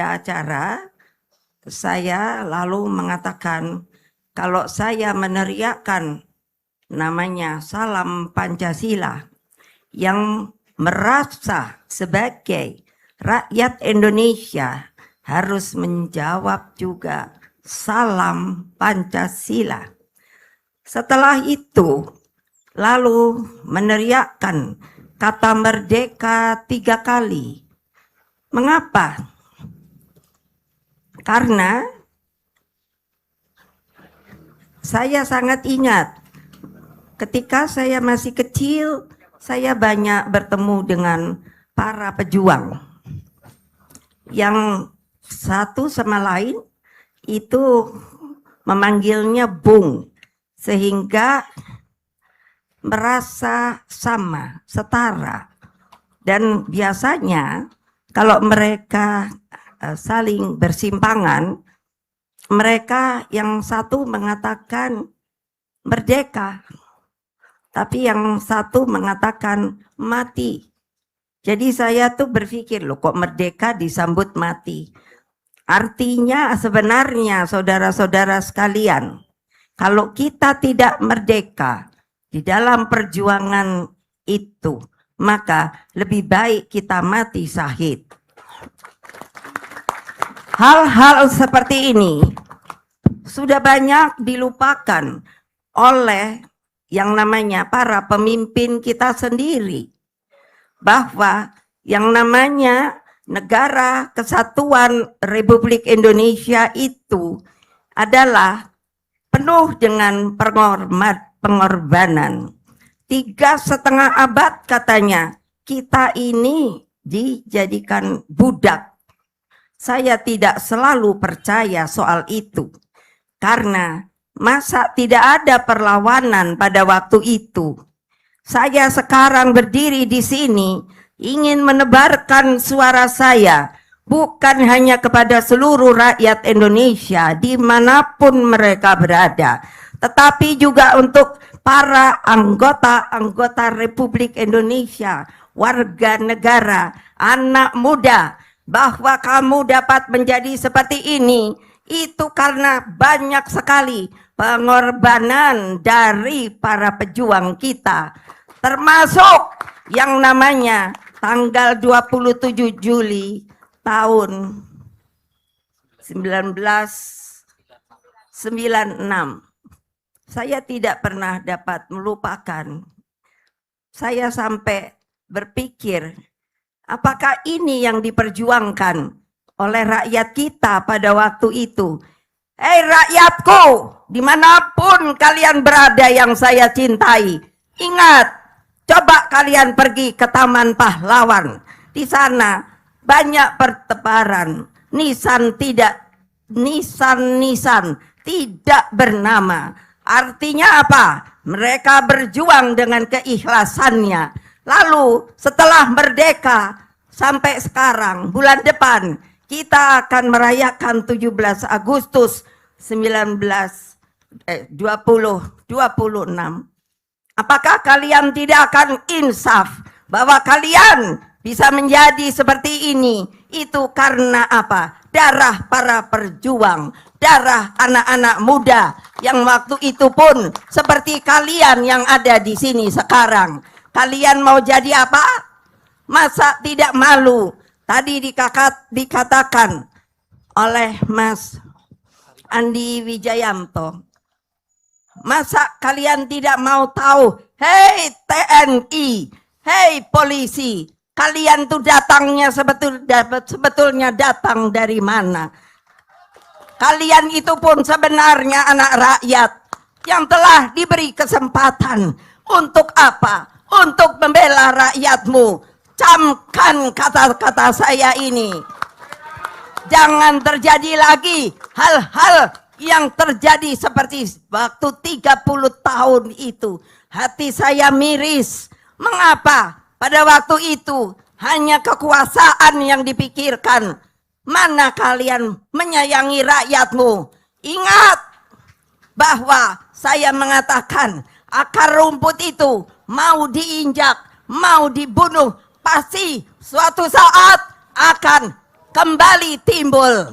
acara, saya lalu mengatakan kalau saya meneriakkan namanya Salam Pancasila yang merasa sebagai rakyat Indonesia harus menjawab juga Salam Pancasila. Setelah itu lalu meneriakkan kata merdeka 3 kali. Mengapa? Karena saya sangat ingat ketika saya masih kecil, saya banyak bertemu dengan para pejuang yang satu sama lain itu memanggilnya Bung, sehingga merasa sama, setara. Dan biasanya kalau mereka saling bersimpangan, mereka yang satu mengatakan merdeka, tapi yang satu mengatakan mati. Jadi saya tuh berpikir, loh kok merdeka disambut mati? Artinya sebenarnya saudara-saudara sekalian, kalau kita tidak merdeka di dalam perjuangan itu, maka lebih baik kita mati syahid. Hal-hal seperti ini sudah banyak dilupakan oleh yang namanya para pemimpin kita sendiri, bahwa yang namanya Negara Kesatuan Republik Indonesia itu adalah penuh dengan pengorbanan. 3,5 abad katanya kita ini dijadikan budak. Saya tidak selalu percaya soal itu, karena masa tidak ada perlawanan pada waktu itu. Saya sekarang berdiri di sini ingin menebarkan suara saya bukan hanya kepada seluruh rakyat Indonesia dimanapun mereka berada, tetapi juga untuk para anggota-anggota Republik Indonesia, warga negara, anak muda, bahwa kamu dapat menjadi seperti ini, itu karena banyak sekali pengorbanan dari para pejuang kita, termasuk yang namanya tanggal 27 Juli tahun 1996. Saya tidak pernah dapat melupakan. Saya sampai berpikir, apakah ini yang diperjuangkan oleh rakyat kita pada waktu itu? Hei rakyatku, dimanapun kalian berada yang saya cintai, ingat, coba kalian pergi ke Taman Pahlawan. Di sana banyak pertempuran, nisan tidak bernama. Artinya apa? Mereka berjuang dengan keikhlasannya. Lalu setelah merdeka sampai sekarang, bulan depan kita akan merayakan 17 Agustus 2026. Apakah kalian tidak akan insaf bahwa kalian bisa menjadi seperti ini? Itu karena apa? Darah para perjuang, darah anak-anak muda yang waktu itu pun seperti kalian yang ada di sini sekarang. Kalian mau jadi apa? Masa tidak malu? Tadi dikatakan oleh Mas Andi Wijayanto, masa kalian tidak mau tahu? Hei TNI, hei polisi, kalian tuh datangnya sebetulnya datang dari mana? Kalian itu pun sebenarnya anak rakyat yang telah diberi kesempatan. Untuk apa? Untuk membela rakyatmu. Camkan kata-kata saya ini. Jangan terjadi lagi hal-hal yang terjadi seperti waktu 30 tahun itu. Hati saya miris. Mengapa? Pada waktu itu hanya kekuasaan yang dipikirkan. Mana kalian menyayangi rakyatmu? Ingat bahwa saya mengatakan akar rumput itu mau diinjak, mau dibunuh, pasti suatu saat akan kembali timbul.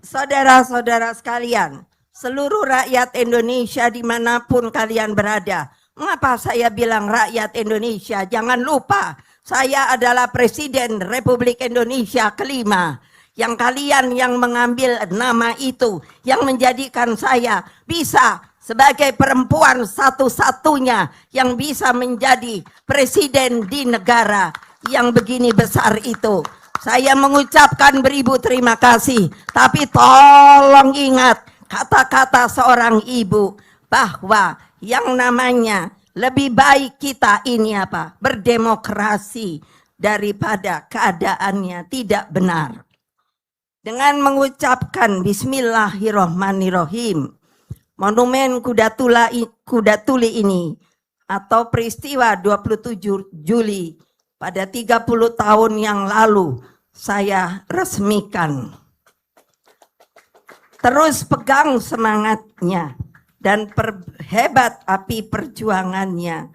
Saudara-saudara sekalian, seluruh rakyat Indonesia dimanapun kalian berada. Mengapa saya bilang rakyat Indonesia? Jangan lupa, saya adalah Presiden Republik Indonesia kelima. Yang kalian yang mengambil nama itu, yang menjadikan saya bisa sebagai perempuan satu-satunya yang bisa menjadi presiden di negara yang begini besar itu. Saya mengucapkan beribu terima kasih, tapi tolong ingat kata-kata seorang ibu bahwa yang namanya lebih baik kita ini apa? Berdemokrasi daripada keadaannya tidak benar. Dengan mengucapkan Bismillahirrohmanirrohim, monumen Kuda Tuli ini atau peristiwa 27 Juli pada 30 tahun yang lalu saya resmikan. Terus pegang semangatnya dan perhebat api perjuangannya.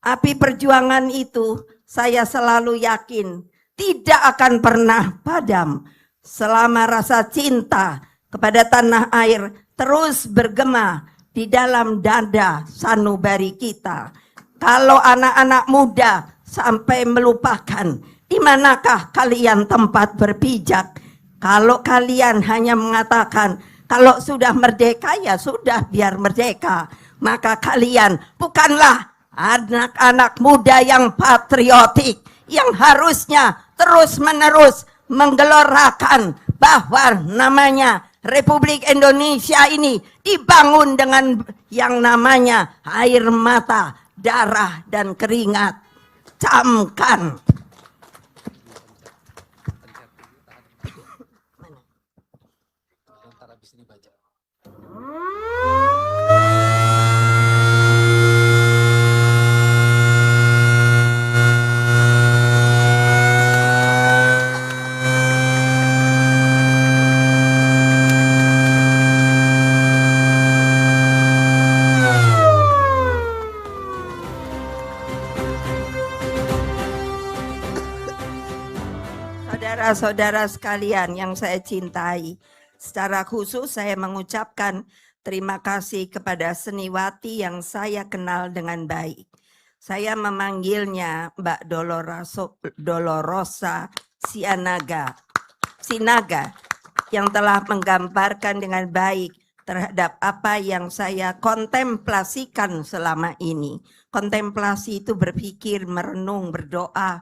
Api perjuangan itu saya selalu yakin tidak akan pernah padam selama rasa cinta kepada tanah air terus bergema di dalam dada sanubari kita. Kalau anak-anak muda sampai melupakan di manakah kalian tempat berpijak, kalau kalian hanya mengatakan kalau sudah merdeka ya sudah biar merdeka, maka kalian bukanlah anak-anak muda yang patriotik yang harusnya terus-menerus menggelorakan bahwa namanya Republik Indonesia ini dibangun dengan yang namanya air mata, darah, dan keringat. Camkan. Saudara-saudara sekalian yang saya cintai, secara khusus saya mengucapkan terima kasih kepada seniwati yang saya kenal dengan baik. Saya memanggilnya Mbak Dolorosa Sinaga yang telah menggambarkan dengan baik terhadap apa yang saya kontemplasikan selama ini. Kontemplasi itu berpikir, merenung, berdoa.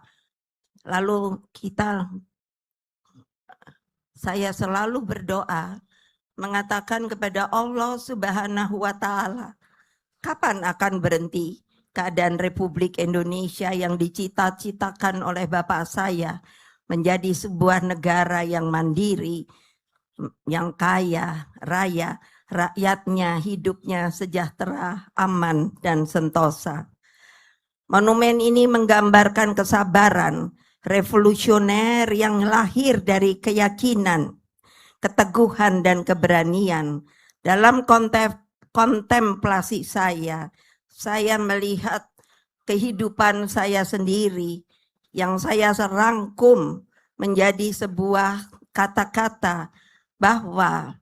Lalu saya selalu berdoa mengatakan kepada Allah Subhanahu wa Ta'ala, kapan akan berhenti keadaan Republik Indonesia yang dicita-citakan oleh Bapak saya menjadi sebuah negara yang mandiri, yang kaya, raya, rakyatnya hidupnya sejahtera, aman, dan sentosa. Monumen ini menggambarkan kesabaran revolusioner yang lahir dari keyakinan, keteguhan, dan keberanian. Dalam kontemplasi saya melihat kehidupan saya sendiri yang saya serangkum menjadi sebuah kata-kata bahwa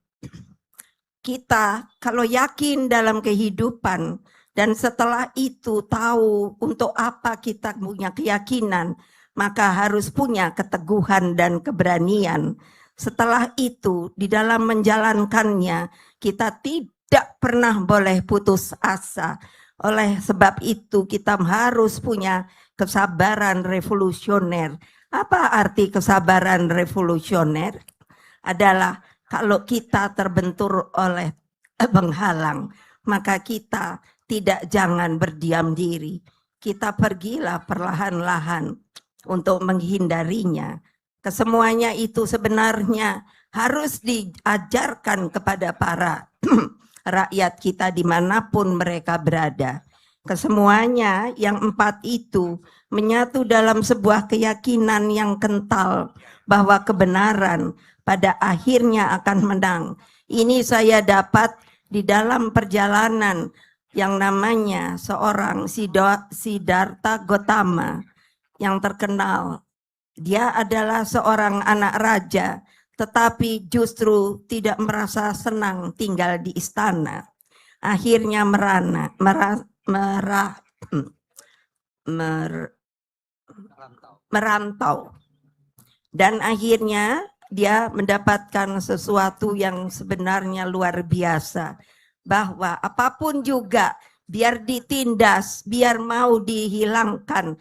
kita kalau yakin dalam kehidupan dan setelah itu tahu untuk apa kita punya keyakinan, maka harus punya keteguhan dan keberanian. Setelah itu di dalam menjalankannya kita tidak pernah boleh putus asa. Oleh sebab itu kita harus punya kesabaran revolusioner. Apa arti kesabaran revolusioner? Adalah kalau kita terbentur oleh penghalang, maka kita jangan berdiam diri. Kita pergilah perlahan-lahan untuk menghindarinya. Kesemuanya itu sebenarnya harus diajarkan kepada para rakyat kita dimanapun mereka berada. Kesemuanya yang 4 itu menyatu dalam sebuah keyakinan yang kental bahwa kebenaran pada akhirnya akan menang. Ini saya dapat di dalam perjalanan yang namanya seorang Siddhartha Gautama yang terkenal. Dia adalah seorang anak raja, tetapi justru tidak merasa senang tinggal di istana. Akhirnya merantau. Dan akhirnya dia mendapatkan sesuatu yang sebenarnya luar biasa. Bahwa apapun juga, biar ditindas, biar mau dihilangkan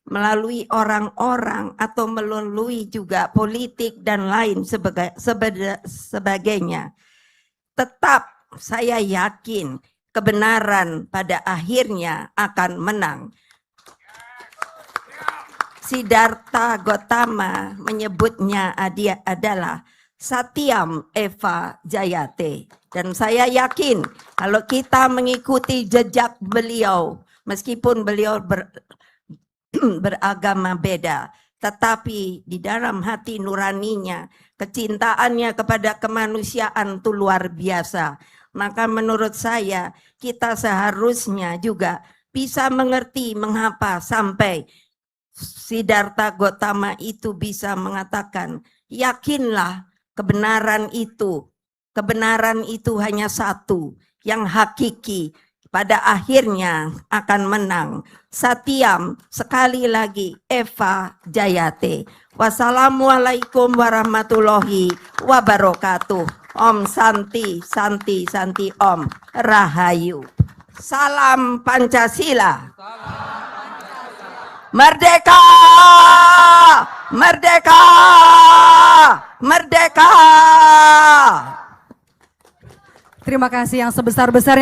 melalui orang-orang atau melalui juga politik dan lain sebagainya. Tetap saya yakin kebenaran pada akhirnya akan menang. Siddhartha Gautama menyebutnya dia adalah Satyam Eva Jayate. Dan saya yakin kalau kita mengikuti jejak beliau, meskipun beliau beragama beda, tetapi di dalam hati nuraninya, kecintaannya kepada kemanusiaan itu luar biasa. Maka menurut saya kita seharusnya juga bisa mengerti mengapa sampai Siddhartha Gautama itu bisa mengatakan, yakinlah kebenaran itu hanya satu, yang hakiki, pada akhirnya akan menang. Satyam, sekali lagi, Eva Jayate. Wassalamualaikum warahmatullahi wabarakatuh. Om Santi, Santi, Santi Om. Rahayu. Salam Pancasila. Merdeka! Merdeka! Merdeka! Terima kasih yang sebesar-besarnya.